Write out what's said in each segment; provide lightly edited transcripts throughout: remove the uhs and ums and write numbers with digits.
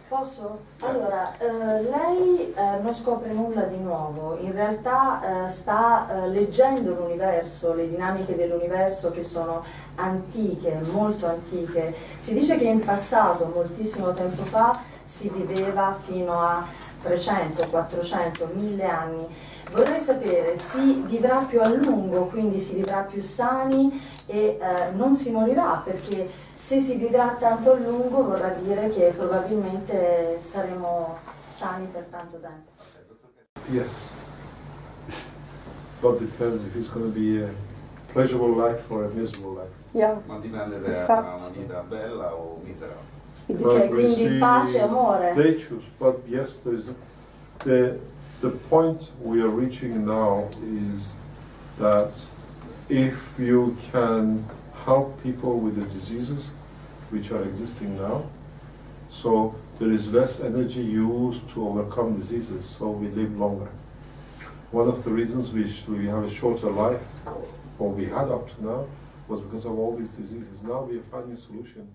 Posso? Allora, lei non scopre nulla di nuovo, in realtà sta leggendo l'universo, le dinamiche dell'universo che sono antiche, molto antiche. Si dice che in passato, moltissimo tempo fa, si viveva fino a 300, 400, 1000 anni. Vorrei sapere, si vivrà più a lungo, quindi si vivrà più sani e non si morirà, perché se si vivrà tanto a lungo vorrà dire che probabilmente saremo sani per tanto tempo. Yes. But depends if it's going to be a pleasurable life or a miserable life. Yeah. Ma dipende se avrà una vita bella o misera. Ok, quindi pace e amore. They choose, but yes, there is the point we are reaching now is that if you can help people with the diseases which are existing now, so there is less energy used to overcome diseases, so we live longer. One of the reasons we have a shorter life, or we had up to now, was because of all these diseases. Now we are finding a solution.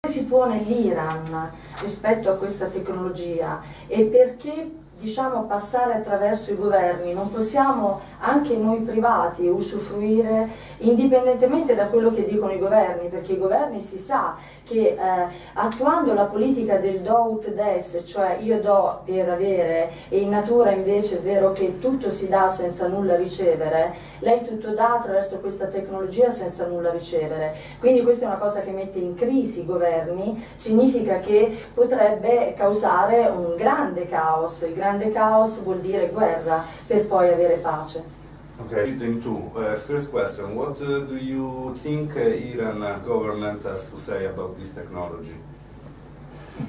Si pone l'Iran rispetto a questa tecnologia e perché diciamo passare attraverso i governi, non possiamo anche noi privati usufruire indipendentemente da quello che dicono i governi, perché i governi si sa che attuando la politica del do ut des, cioè io do per avere e in natura invece è vero che tutto si dà senza nulla ricevere, lei tutto dà attraverso questa tecnologia senza nulla ricevere, quindi questa è una cosa che mette in crisi i governi, significa che potrebbe causare un grande caos, il grande caos vuol dire guerra per poi avere pace. Okay, first question, what do you think Iran government has to say about this technology?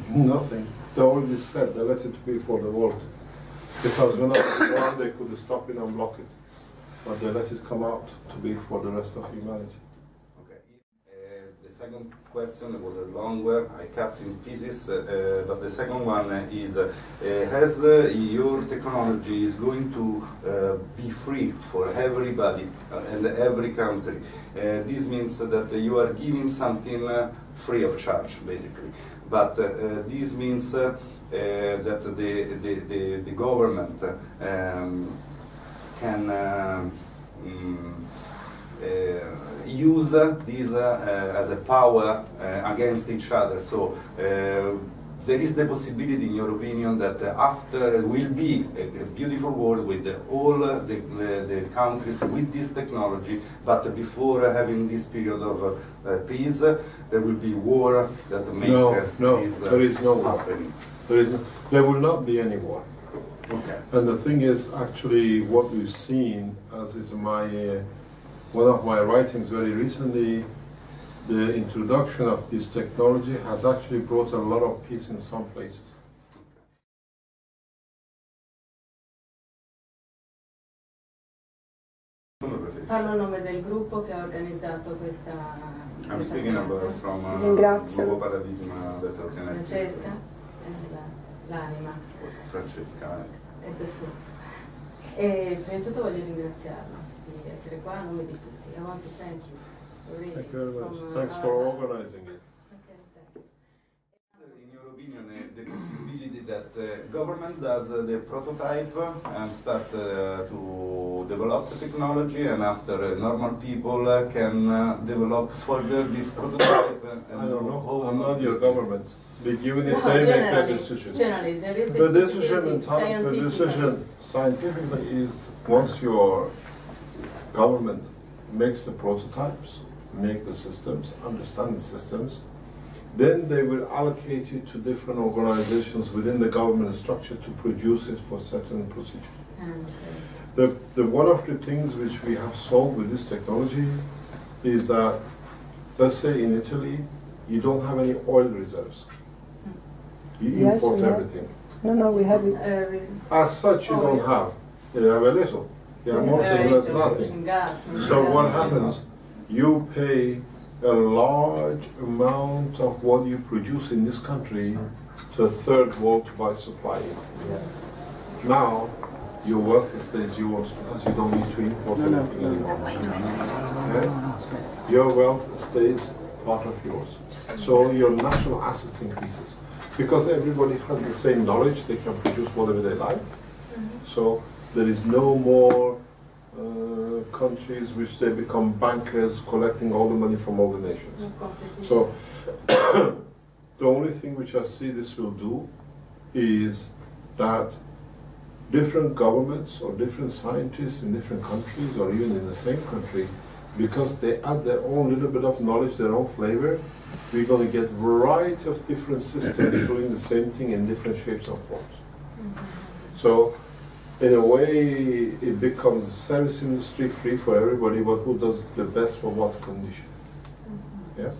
Nothing. They already said they let it be for the world. Because when they could stop it and block it. But they let it come out to be for the rest of humanity. Okay. The second question was a long one. I cut in pieces, but the second one is, has your technology is going to be free for everybody and every country? This means that you are giving something free of charge, basically. But this means that the government can use this as a power against each other. So there is the possibility, in your opinion, that after will be a beautiful world with all the countries with this technology, but before having this period of peace, there will be war that make this there is no happening. War. There will not be any war. Okay. And the thing is, actually, what we've seen, as is one of my writings very recently, the introduction of this technology has actually brought a lot of peace in some places. Parlo a nome del gruppo che ha organizzato questa I'm speaking about from Nuovo Paradigma that organized Francesca, l'anima. Francesca. Questo è su. E prima di tutto voglio ringraziarla di essere qua a nome di tutti. I want to thank you. Really, Thank you very much. Thanks for organizing it. Okay, thank you. In your opinion, the possibility that government does the prototype and start to develop the technology, and after normal people can develop further this prototype? And I don't know. I'm not your government. They given it, No, they make their generally, decision. generally, there is The this decision, possibility the decision scientifically is once your government makes the prototypes, make the systems, understand the systems, then they will allocate it to different organizations within the government structure to produce it for certain procedure. The one of the things which we have solved with this technology is that let's say in Italy, you don't have any oil reserves. You Yes, import we have. everything. No, we have it. As such, you don't have. You have a little. You have more than nothing. So what happens? You pay a large amount of what you produce in this country to a third world to buy supply. Now, your wealth stays yours because you don't need to import anything anymore. Okay? Your wealth stays part of yours. So your national assets increases. Because everybody has the same knowledge, they can produce whatever they like. So there is no more countries which they become bankers collecting all the money from all the nations. So the only thing which I see this will do is that different governments or different scientists in different countries or even in the same country, because they add their own little bit of knowledge, their own flavor, we're going to get a variety of different systems doing the same thing in different shapes and forms. So in a way, it becomes a service industry free for everybody, but who does the best for what condition? Yeah,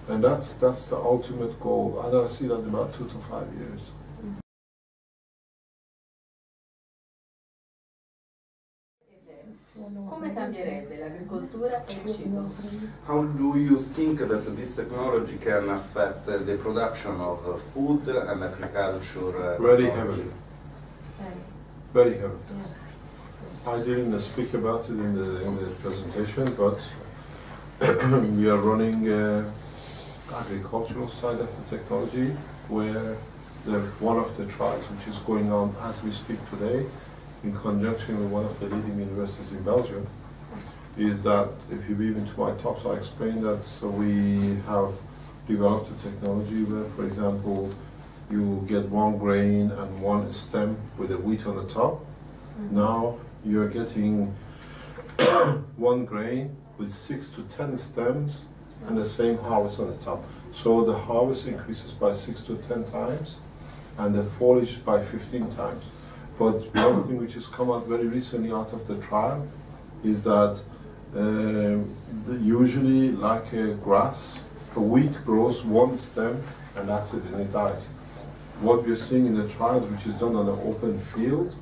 and that's the ultimate goal, and I see that in about 2 to 5 years. Come cambierebbe l'agricoltura e il cibo? How do you think that this technology can affect the production of food and agriculture? Very heavily. Very heavily. Yes. I didn't speak about it in the presentation, but we are running agricultural side of the technology, where one of the trials which is going on as we speak today, in conjunction with one of the leading universities in Belgium, is that, if you read into my talks, I explained that we have developed a technology where, for example, you get one grain and one stem with a wheat on the top. Now you're getting one grain with 6 to 10 stems and the same harvest on the top. So the harvest increases by 6 to 10 times and the foliage by 15 times. But one thing which has come out very recently out of the trial is that usually, like a grass, a wheat grows one stem and that's it, and it dies. What we're seeing in the trials, which is done on an open field,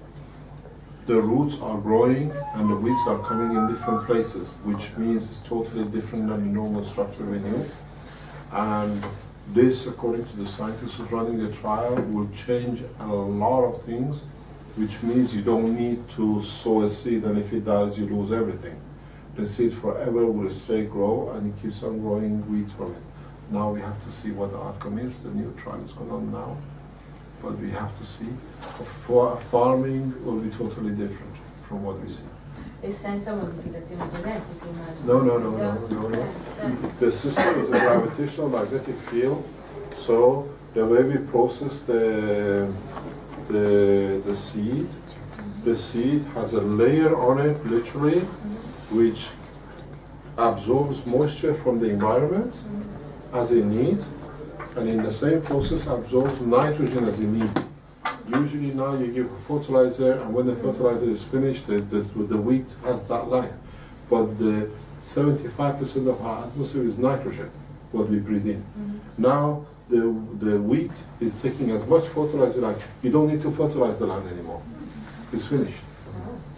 the roots are growing and the weeds are coming in different places, which means it's totally different than the normal structure we knew. And this, according to the scientists who's running the trial, will change a lot of things, which means you don't need to sow a seed and if it dies you lose everything. The seed forever will stay grow and it keeps on growing weeds from it. Now we have to see what the outcome is. The new trial is going on now, but we have to see. For farming will be totally different from what we see. E senza modificazioni genetiche, immagino. No. The system is a gravitational magnetic field, so the way we process the seed has a layer on it, literally, which absorbs moisture from the environment as it needs, and in the same process absorbs nitrogen as it needs. Usually now you give fertilizer, and when the fertilizer is finished, the wheat has that life. But the 75% of our atmosphere is nitrogen, what we breathe in. Now the wheat is taking as much fertilizer, like you don't need to fertilize the land anymore. It's finished,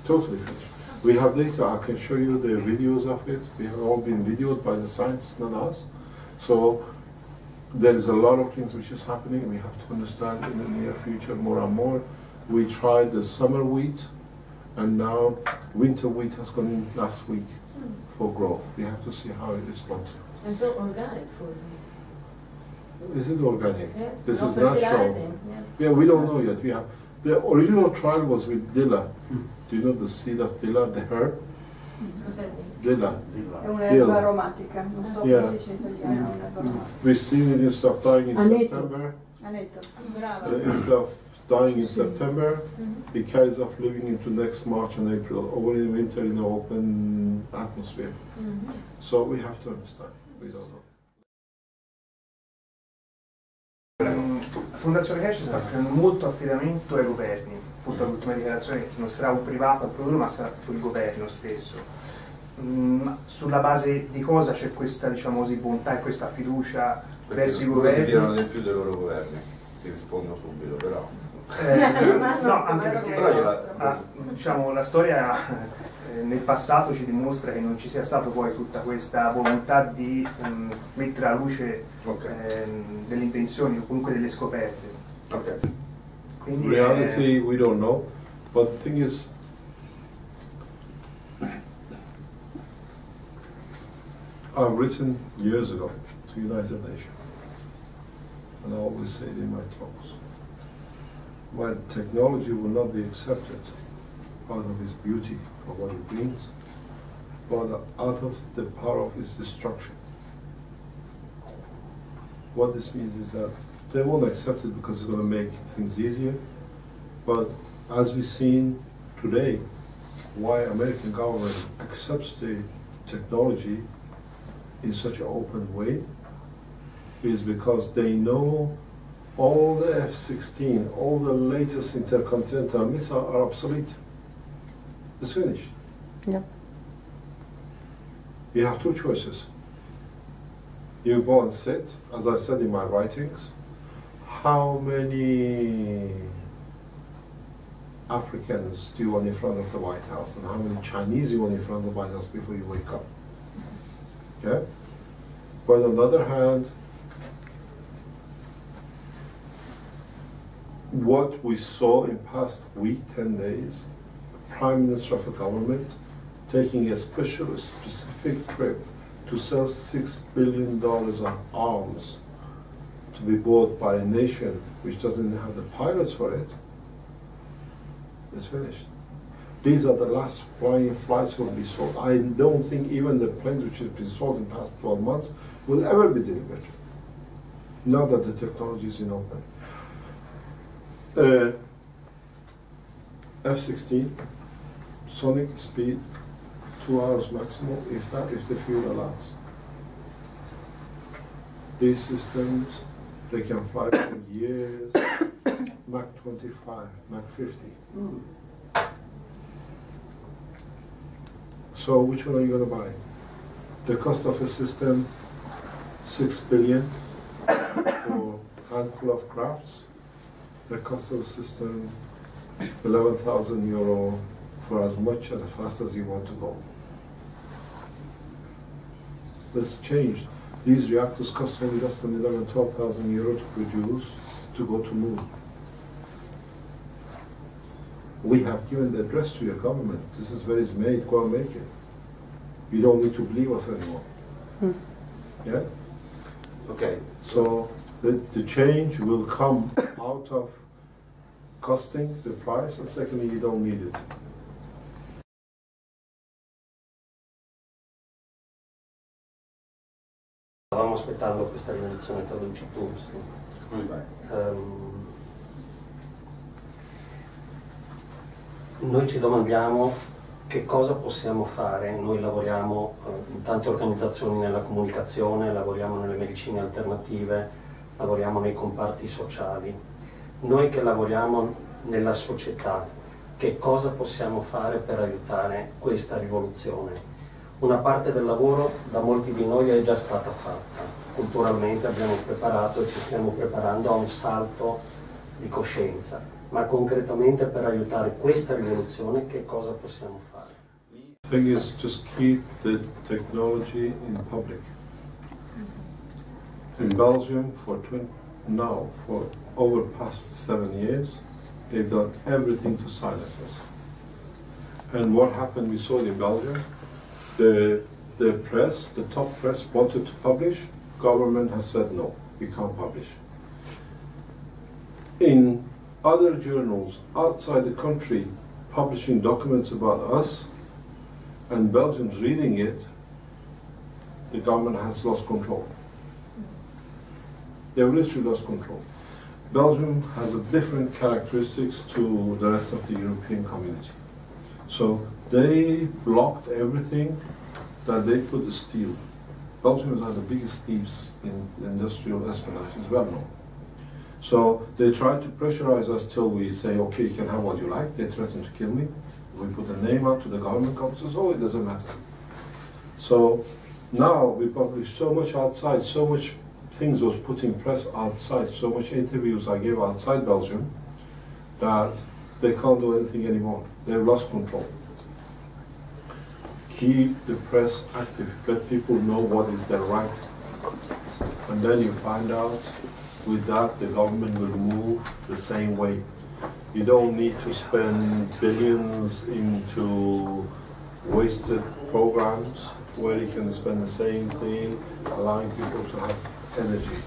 totally finished. We have data, I can show you the videos of it. We have all been videoed by the scientists, not us. So there is a lot of things which is happening. We have to understand in the near future more and more. We tried the summer wheat, and now winter wheat has gone in last week for growth. We have to see how it responds. And so organic food. Is it organic? Yes. This No is natural. fertilizing, yes. Yeah, we don't know yet. We have the original trial was with dilla. Do you know the seed of dilla, the herb? Cos'è? Dilla. È un'erba aromatica, non so come si dice in italiano, è un'erba aromatica. We've seen it instead of dying in Aneto. September. Aneto. Instead of dying in September, it carries off living into next March and April, over in winter in the open atmosphere. So we have to understand. We don't know. La Fondazione Keshe sta facendo molto affidamento ai governi, appunto l'ultima dichiarazione non sarà un privato a produrre ma sarà tutto il governo stesso. sulla base di cosa c'è questa, diciamo così, bontà e questa fiducia verso i si governi? fidano di più dei loro governi, ti rispondo subito però. No, anche perché diciamo, la storia nel passato ci dimostra che non ci sia stata poi tutta questa volontà di mettere alla luce delle invenzioni o comunque delle scoperte. Okay. Quindi in reality, we don't know, but the thing is, I've written years ago to United Nations, and I always say it in my talks. My technology will not be accepted out of its beauty or what it brings, but out of the power of its destruction. What this means is that they won't accept it because it's going to make things easier, but as we've seen today, why American government accepts the technology in such an open way is because they know all the F-16, all the latest intercontinental missiles are obsolete. It's finished. Yeah. You have two choices. You go and sit, as I said in my writings, how many Africans do you want in front of the White House and how many Chinese you want in front of the White House before you wake up? Okay? But on the other hand, what we saw in past week, 10 days, Prime Minister of the government taking a specific trip to sell $6 billion of arms to be bought by a nation which doesn't have the pilots for it, is finished. These are the last flying flights will be sold. I don't think even the planes which have been sold in the past 12 months will ever be delivered, now that the technology is in open. F-16, sonic speed, 2 hours maximum, if the fuel allows. These systems, they can fly for years, Mach 25, Mach 50. So which one are you going to buy? The cost of a system, $6 billion for a handful of crafts. The cost of a system, 11,000 euro for as much and as fast as you want to go. This changed. These reactors cost only less than 11,000, 12,000 euro to produce to go to moon. We have given the address to your government. This is where it's made. Go and make it. You don't need to believe us anymore. Yeah? Okay. So the change will come out of costing the price, and secondly, you don't need it. Stavamo aspettando questa rivoluzione tra vincitori. Come vai? Noi ci domandiamo che cosa possiamo fare. Noi lavoriamo in tante organizzazioni nella comunicazione, lavoriamo nelle medicine alternative, lavoriamo nei comparti sociali. Noi che lavoriamo nella società, che cosa possiamo fare per aiutare questa rivoluzione? Una parte del lavoro da molti di noi è già stata fatta. Culturalmente abbiamo preparato e ci stiamo preparando a un salto di coscienza, ma concretamente per aiutare questa rivoluzione che cosa possiamo fare? The thing is, just keep the technology in public. In Belgium, for over past 7 years, they've done everything to silence us. And what happened, we saw it in Belgium. The press, the top press wanted to publish, government has said no, we can't publish. In other journals outside the country publishing documents about us, and Belgians reading it, the government has lost control. They've literally lost control. Belgium has a different characteristics to the rest of the European community. So they blocked everything that they could steal. Belgians are the biggest thieves in industrial espionage, it's well known. So they tried to pressurize us till we say, okay, you can have what you like. They threatened to kill me. We put a name out to the government, says, oh, it doesn't matter. So now we publish so much outside, so much things was put in press outside, so much interviews I gave outside Belgium, that they can't do anything anymore. They've lost control. Keep the press active, let people know what is their right. And then you find out, with that the government will move the same way. You don't need to spend billions into wasted programs where you can spend the same thing, allowing people to have energy,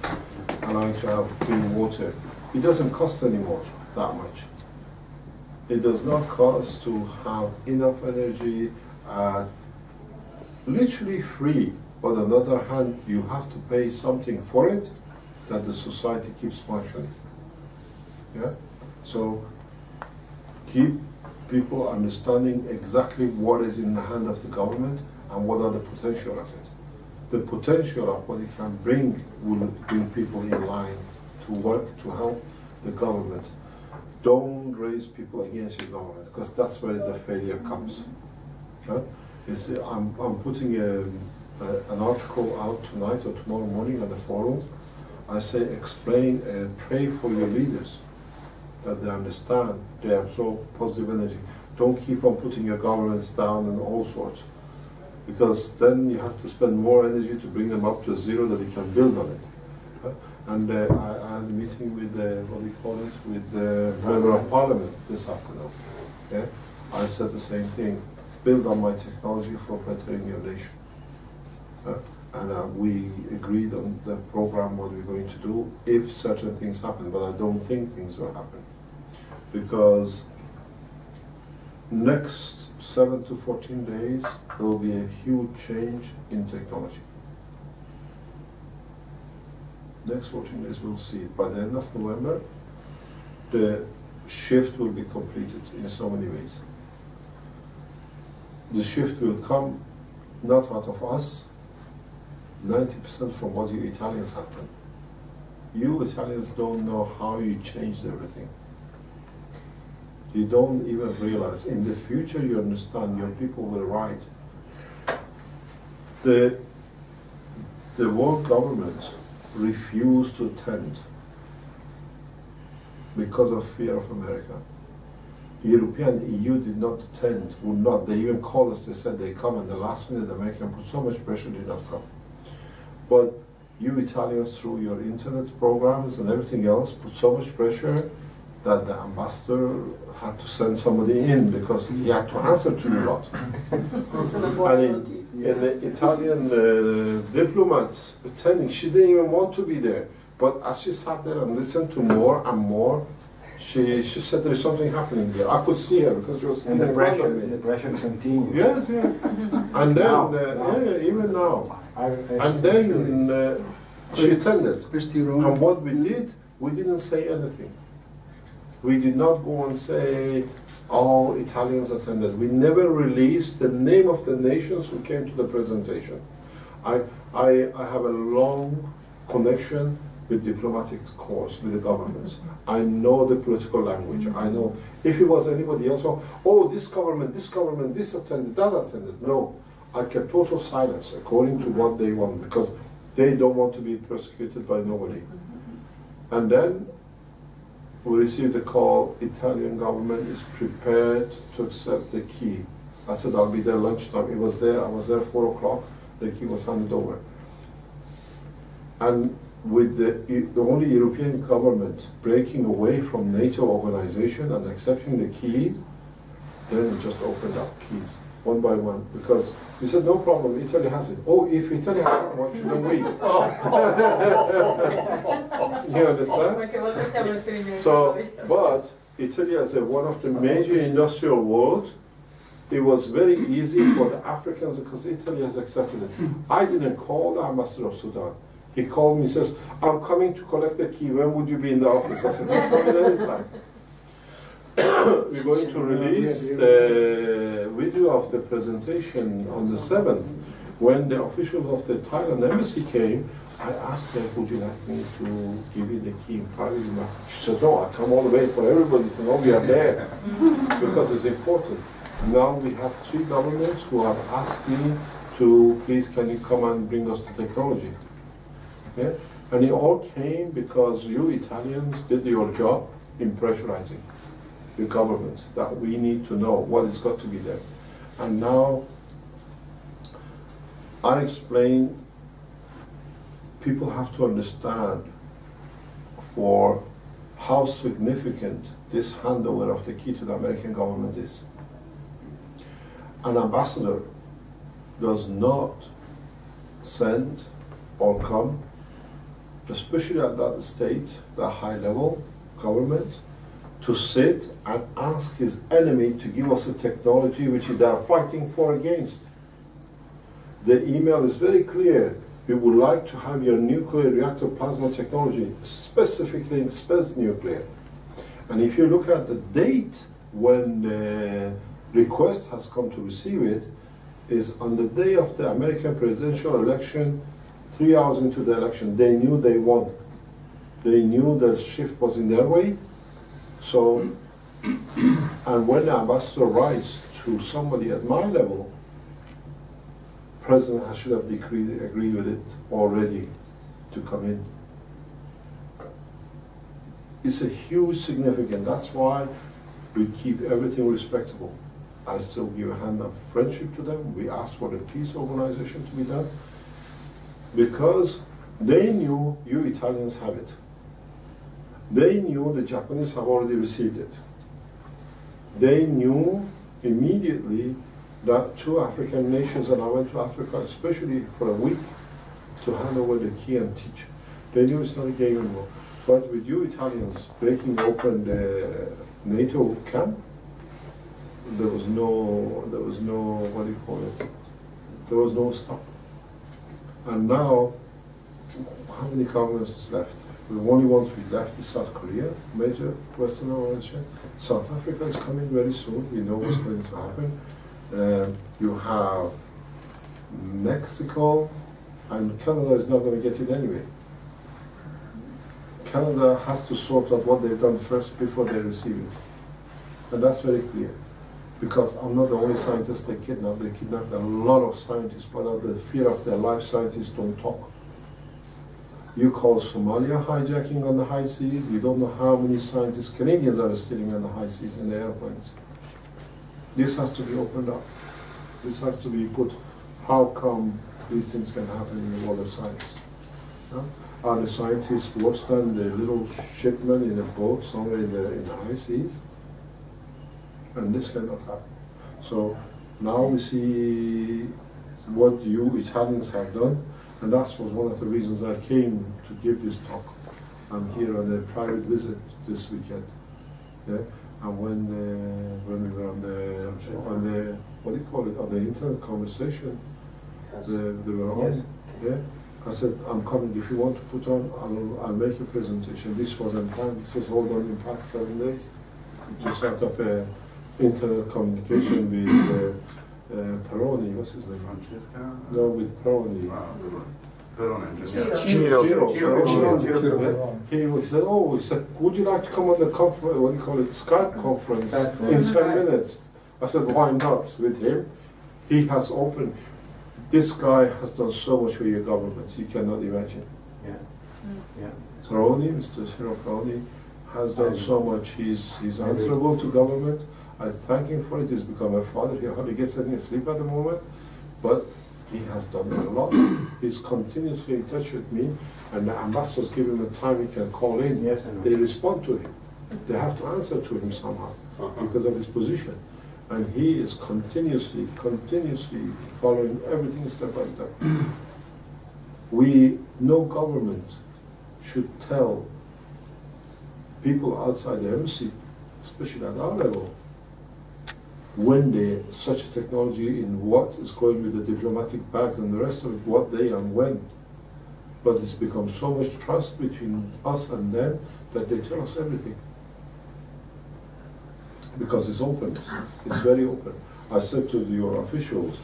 allowing to have clean water. It doesn't cost anymore that much. It does not cost to have enough energy at literally free. But on the other hand, you have to pay something for it that the society keeps functioning. Yeah? So keep people understanding exactly what is in the hand of the government and what are the potential of it. The potential of what it can bring will bring people in line to work, to help the government. Don't raise people against your government, because that's where the failure comes. Huh? I'm putting an article out tonight or tomorrow morning on the forum. I say explain, pray for your leaders, that they understand, they absorb positive energy. Don't keep on putting your governments down and all sorts, because then you have to spend more energy to bring them up to zero that you can build on it. And I had a meeting with what do you call it, with the member of parliament this afternoon. Yeah? I said the same thing, build on my technology for bettering your nation. And we agreed on the program, what we're going to do if certain things happen, but I don't think things will happen. Because next 7 to 14 days, there will be a huge change in technology. Next 14 days, we'll see it. By the end of November, the shift will be completed in so many ways. The shift will come not out of us, 90% from what you Italians have done. You Italians don't know how you changed everything. You don't even realize. In the future, you understand, your people will write. The world government refused to attend because of fear of America. European EU did not attend, would not. They even called us, they said they come, and the last minute the American put so much pressure, did not come. But you Italians, through your internet programs and everything else, put so much pressure that the ambassador had to send somebody in because he had to answer to you lot. And the Italian diplomats attending, she didn't even want to be there. But as she sat there and listened to more and more, she said there's something happening there. I could see her because she was in front of me. The pressure continues. Yes, yeah. And then, yeah, even now. And then she attended. And what we did, we didn't say anything. We did not go and say, all Italians attended. We never released the name of the nations who came to the presentation. I have a long connection with diplomatic corps, with the governments. I know the political language. I know if it was anybody else, oh, this government, this attended, that attended. No, I kept total silence according to what they want, because they don't want to be persecuted by nobody. And then we received a call, Italian government is prepared to accept the key. I said, I'll be there lunchtime. It was there, I was there 4 o'clock, the key was handed over. And with the only European government breaking away from NATO organization and accepting the key, then it just opened up keys, one by one, because we said, no problem, Italy has it. Oh, if Italy has it, what shouldn't we? You understand? So, but Italy as one of the major industrial worlds, it was very easy for the Africans because Italy has accepted it. I didn't call the ambassador of Sudan. He called me and says, I'm coming to collect the key, when would you be in the office? I said, no, come in anytime. We're going to release the video of the presentation on the 7th. When the officials of the Thailand embassy came, I asked her, would you like me to give you the key in private? She said, no, I come all the way for everybody to know we are there, because it's important. Now we have 3 governments who have asked me to please can you come and bring us the technology. Yeah? And it all came because you Italians did your job in pressurizing the government that we need to know what has got to be there. And now I explain, people have to understand for how significant this handover of the key to the American government is. An ambassador does not send or come, especially at that state, the high level government, to sit and ask his enemy to give us a technology which they are fighting for against. The email is very clear. We would like to have your nuclear reactor plasma technology, specifically in space nuclear. And if you look at the date when the request has come to receive it, is on the day of the American presidential election, 3 hours into the election. They knew they won. They knew their shift was in their way. So, and when the ambassador writes to somebody at my level, President should have agreed with it already to come in. It's a huge significance. That's why we keep everything respectable. I still give a hand of friendship to them. We ask for the peace organization to be done because they knew you Italians have it. They knew the Japanese have already received it. They knew immediately that 2 African nations, and I went to Africa especially for a week to hand over the key and teach. They knew it's not a game anymore. But with you Italians breaking open the NATO camp, there was no, what do you call it? There was no stop. And now, how many governments is left? The only ones we left is South Korea, major Western organization. South Africa is coming very soon. We know what's going to happen. You have Mexico, and Canada is not going to get it anyway. Canada has to sort out what they've done first before they receive it. And that's very clear. Because I'm not the only scientist they kidnapped. They kidnapped a lot of scientists, but out of the fear of their life, scientists don't talk. You call Somalia hijacking on the high seas, you don't know how many scientists, Canadians are stealing on the high seas in the airplanes. This has to be opened up. This has to be put, how come these things can happen in the world of science? Yeah? Are the scientists worse than the little shipmen in a boat somewhere in the high seas? And this cannot happen. So now we see what you Italians have done, and that was one of the reasons I came to give this talk. I'm here on a private visit this weekend. Yeah? And when we were on the what do you call it, on the internet conversation, yes. They were on. Yes. Yeah? I said, I'm coming. If you want to put on, I'll make a presentation. This wasn't planned. This was all done in the past 7 days. Just out of internet communication with Peroni. What's his name? Francesca? No, with Peroni. He said, oh, he said, would you like to come on the conference, what do you call it, Skype conference in 10 minutes? I said, why not with him? He has opened. This guy has done so much for your government, you cannot imagine. Yeah. Yeah. Peroni, Mr. Ciro Peroni, has done so much. He's answerable to government. I thank him for it. He's become a father. He hardly gets any sleep at the moment, but he has done a lot. He's continuously in touch with me, and the ambassadors give him a time he can call in. Yes, they respond to him. They have to answer to him somehow because of his position. And he is continuously following everything step by step. No government should tell people outside the embassy, especially at our level, when such a technology in what is going with the diplomatic bags and the rest of it, what they and when. But it's become so much trust between us and them that they tell us everything. Because it's open, it's very open. I said to your officials,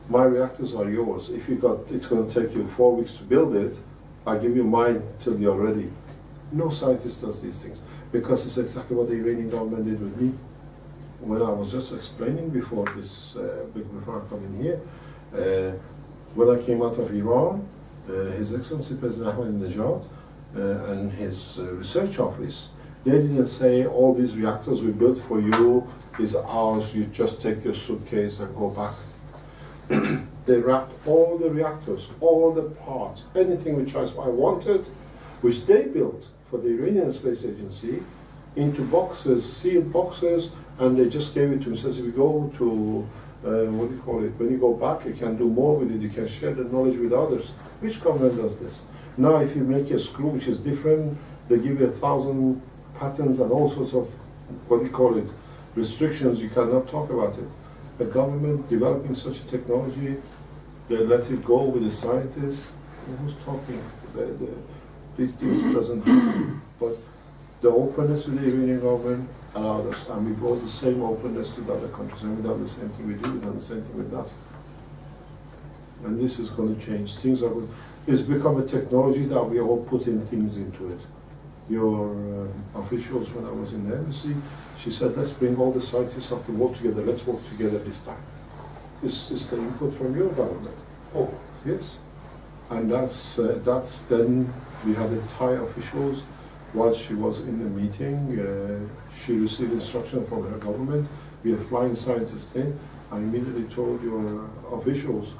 my reactors are yours. If it's going to take you 4 weeks to build it, I give you mine till you're ready. No scientist does these things, because it's exactly what the Iranian government did with me. When I was just explaining before I come in here, When I came out of Iran, His Excellency President Ahmadinejad and his research office, they didn't say all these reactors we built for you is ours, you just take your suitcase and go back. They wrapped all the reactors, all the parts, anything which I wanted, which they built for the Iranian Space Agency, into boxes, sealed boxes, and they just gave it to me. Says if you go to, what do you call it, when you go back you can do more with it, you can share the knowledge with others. Which government does this? Now if you make a screw which is different, they give you 1,000 patents and all sorts of, what do you call it, restrictions, you cannot talk about it. A government developing such a technology, they let it go with the scientists. Who's talking? These things doesn't happen. But the openness with the Iranian government allowed us, and we brought the same openness to the other countries, and we've done the same thing we do, we've done the same thing with us. And this is going to change. Things are good. It's become a technology that we are all putting things into it. Your officials, when I was in the embassy, she said, let's bring all the scientists of the world together, let's work together this time. It's the input from your government. Oh, yes. And that's then we had the Thai officials, while she was in the meeting, she received instruction from her government. We are flying scientists in. I immediately told your officials,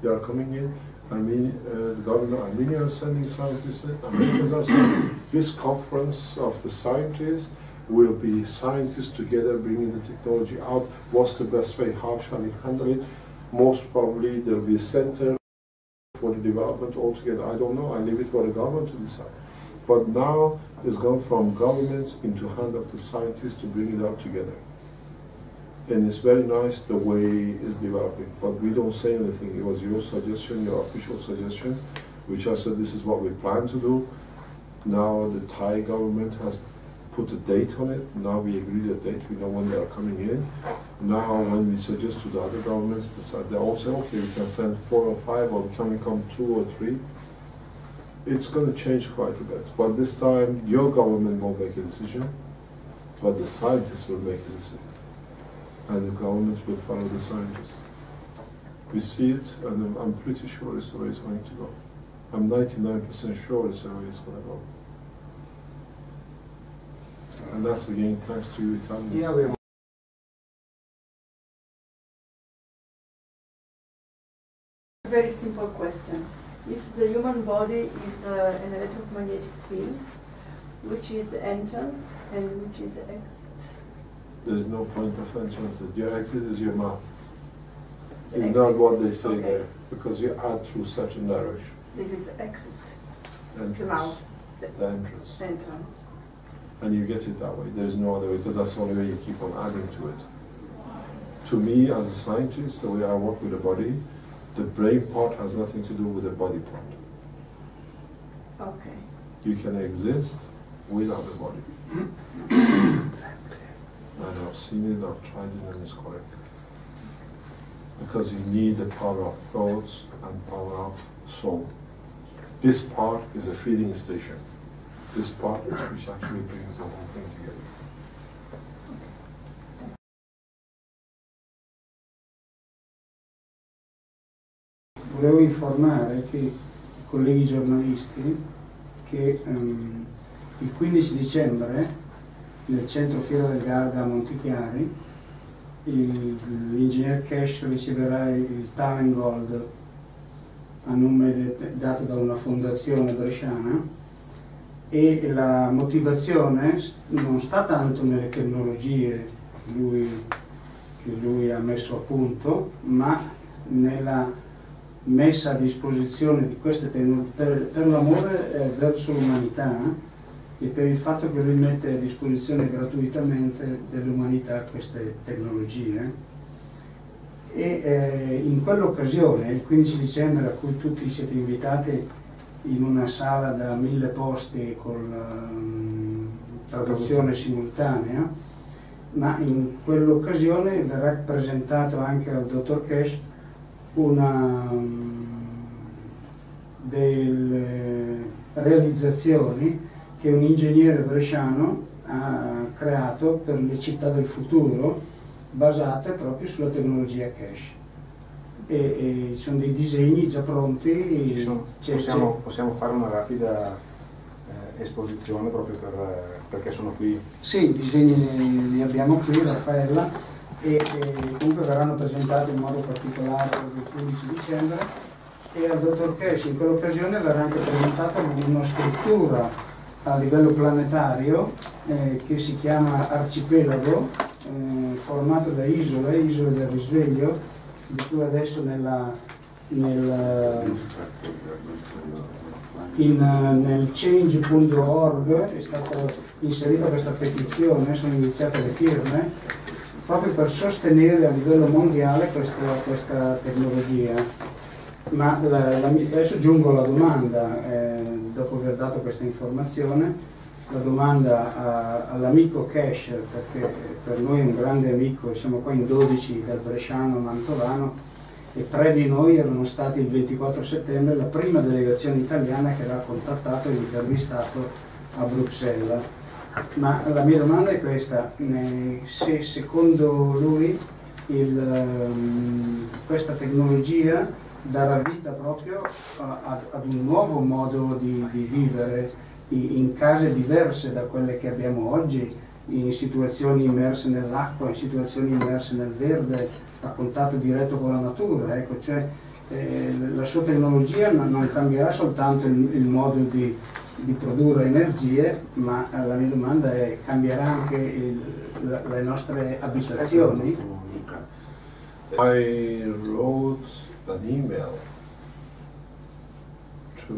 they are coming in. The government of Armenia is sending scientists in, Americans are sending. This conference of the scientists will be scientists together bringing the technology out. What's the best way? How shall we handle it? Most probably there will be a center for the development altogether. I don't know. I leave it for the government to decide. But now it's gone from governments into hand of the scientists to bring it out together. And it's very nice the way it's developing. But we don't say anything. It was your suggestion, your official suggestion, which I said this is what we plan to do. Now the Thai government has put a date on it. Now we agree the date. We know when they are coming in. Now when we suggest to the other governments, they all say, okay, we can send 4 or 5, or can we come 2 or 3? It's going to change quite a bit. But this time, your government won't make a decision, but the scientists will make a decision. And the government will follow the scientists. We see it, and I'm pretty sure it's the way it's going to go. I'm 99% sure it's the way it's going to go. And that's again thanks to you Italians. Yeah, a very simple question. If the human body is an electromagnetic field, which is entrance and which is exit? There is no point of entrance. Your exit is your mouth. It's not what they say there, because you add through certain direction. This is exit. Entrance. The mouth. The entrance. Entrance. And you get it that way. There is no other way, because that's the only way you keep on adding to it. To me, as a scientist, the way I work with the body, the brain part has nothing to do with the body part. Okay. You can exist without the body. And I've seen it, I've tried it, and it's correct. Because you need the power of thoughts and power of soul. This part is a feeding station. This part is which actually brings the whole thing together. Volevo informare che i colleghi giornalisti che il 15 dicembre nel centro Fiera del Garda a Montichiari l'ingegner Keshe riceverà il Talent Gold a nome dato da una fondazione bresciana, e la motivazione non sta tanto nelle tecnologie che lui ha messo a punto, ma nella messa a disposizione di queste tecnologie per l'amore verso l'umanità e per il fatto che lui mette a disposizione gratuitamente dell'umanità queste tecnologie. E in quell'occasione, il 15 dicembre, a cui tutti siete invitati in una sala da 1000 posti con traduzione simultanea, ma in quell'occasione verrà presentato anche al dottor Keshe una delle realizzazioni che un ingegnere bresciano ha creato per le città del futuro, basate proprio sulla tecnologia Keshe. e ci sono dei disegni già pronti. Possiamo fare una rapida esposizione proprio perché sono qui. Sì, i disegni li abbiamo qui, Raffaella, e comunque verranno presentati in modo particolare il 15 dicembre e al dottor Keshe in quell'occasione verrà anche presentata una struttura a livello planetario che si chiama arcipelago, formato da isole del risveglio, di cui adesso nel change.org è stata inserita questa petizione, sono iniziate le firme, proprio per sostenere a livello mondiale questa tecnologia. Ma adesso giungo alla domanda, dopo aver dato questa informazione, la domanda all'amico Keshe, perché per noi è un grande amico, siamo qua in 12 dal bresciano mantovano, e 3 di noi erano stati il 24 settembre la prima delegazione italiana che l'ha contattato e intervistato a Bruxelles. Ma la mia domanda è questa: se secondo lui questa tecnologia darà vita proprio ad un nuovo modo di vivere in case diverse da quelle che abbiamo oggi, in situazioni immerse nell'acqua, in situazioni immerse nel verde, a contatto diretto con la natura, ecco, cioè la sua tecnologia non cambierà soltanto il modo di produrre energie, ma la mia domanda è: cambierà anche le nostre abitazioni? I wrote an email to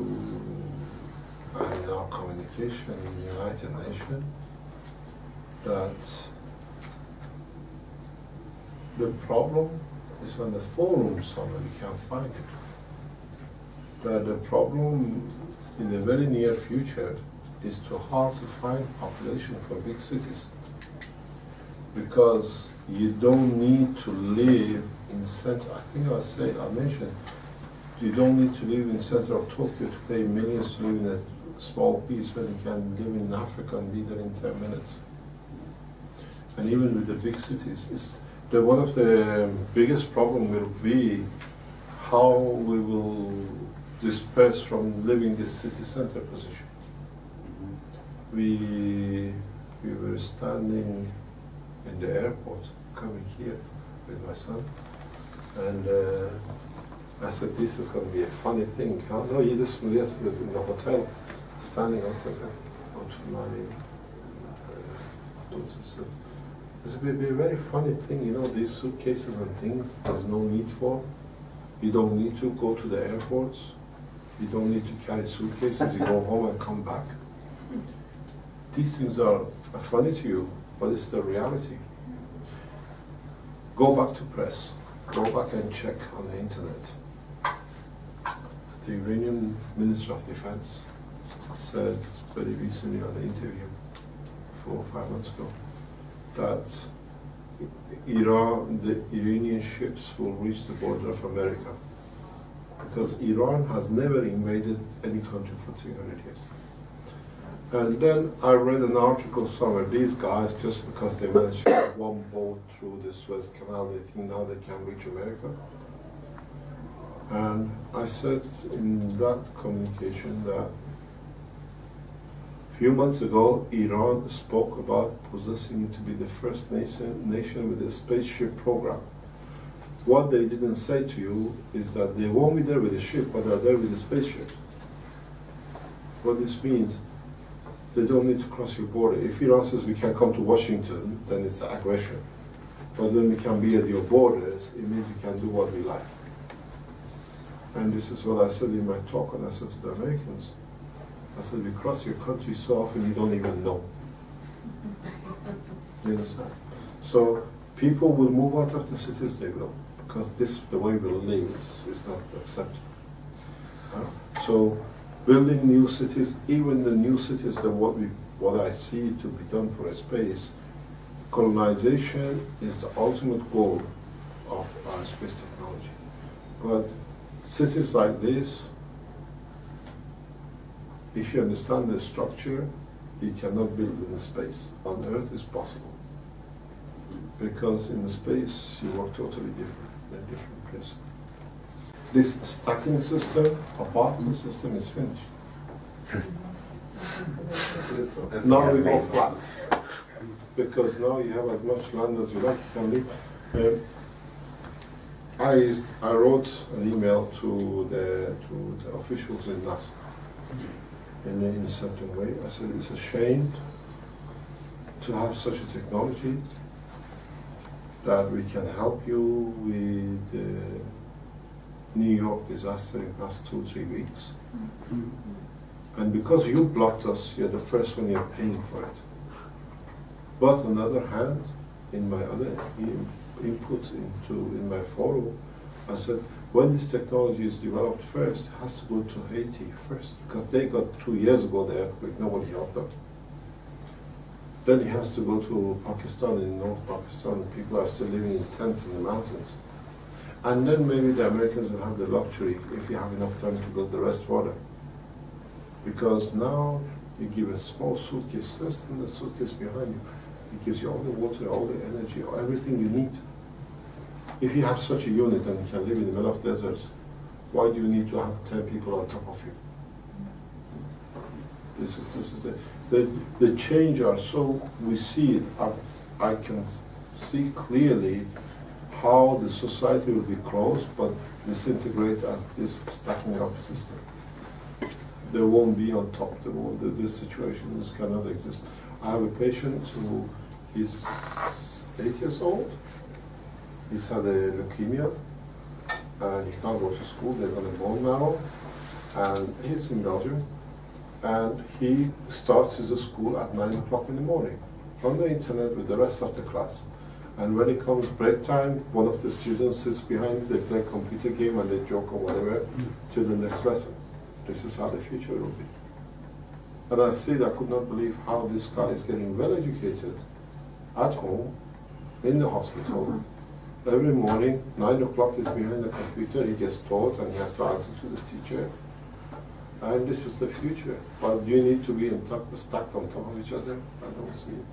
our communication in the United Nations that the problem is on the forum somewhere, we can't find it. That the problem in the very near future is too hard to find population for big cities, because you don't need to live in center. I think I mentioned you don't need to live in center of Tokyo to pay millions to live in a small piece when you can live in Africa and be there in 10 minutes. And even with the big cities, one of the biggest problem will be how we will disperse from living this city center position. We were standing in the airport coming here with my son, and I said, this is going to be a funny thing. Huh? No, this is in the hotel, standing outside. I said, go to my daughter. Said, this will be a very funny thing, you know, these suitcases and things there's no need for. You don't need to go to the airports. You don't need to carry suitcases. You go home and come back. These things are funny to you, but it's the reality. Go back to press. Go back and check on the internet. The Iranian Minister of Defense said very recently on the interview 4 or 5 months ago that the Iranian ships will reach the border of America, because Iran has never invaded any country for 300 years. And then I read an article somewhere, these guys, just because they managed to get one boat through the Suez Canal, they think now they can reach America. And I said in that communication that a few months ago, Iran spoke about possessing to be the first nation with a spaceship program. What they didn't say to you is that they won't be there with a ship, but they're there with a spaceship. What this means, they don't need to cross your border. If Iran says we can come to Washington, then it's aggression. But when we can be at your borders, it means we can do what we like. And this is what I said in my talk, and I said to the Americans, I said, we cross your country so often you don't even know. You understand? So people will move out of the cities, they will, because the way we live is not accepted. So building new cities, even the new cities, what I see to be done for a space, colonization is the ultimate goal of our space technology. But cities like this, if you understand the structure, you cannot build in the space. On Earth it's possible. Because in the space you work totally different, in a different place. this stacking system, apartment system is finished. Now we go flat, because now you have as much land as you like, you can live. I wrote an email to the officials in NASA in a certain way. I said it's a shame to have such a technology that we can help you with the New York disaster in the past 2-3 weeks. And because you blocked us, you're the first one you're paying for it. But on the other hand, in my other input in my forum, I said, when this technology is developed first, it has to go to Haiti first, because they got 2 years ago the earthquake, nobody helped them. Then it has to go to Pakistan, in North Pakistan, people are still living in tents in the mountains. And then maybe the Americans will have the luxury, if you have enough time, to build the rest water. Because now you give a small suitcase, less than the suitcase behind you. It gives you all the water, all the energy, everything you need. If you have such a unit and you can live in the middle of deserts, why do you need to have 10 people on top of you? This is the change are so, we see it, I can see clearly how the society will be closed but disintegrate as this stacking up system. There won't be on top, this situation cannot exist. I have a patient who is 8 years old. He's had a leukemia and he can't go to school. They've done a bone marrow, and he's in Belgium. And he starts his school at 9 o'clock in the morning on the internet with the rest of the class. And when it comes break time, one of the students sits behind, they play a computer game and they joke or whatever till the next lesson. This is how the future will be. And I said I could not believe how this guy is getting well educated at home, in the hospital. Every morning, 9 o'clock is behind the computer, he gets taught and he has to answer to the teacher. And this is the future. But you need to be stacked on top of each other. I don't see it.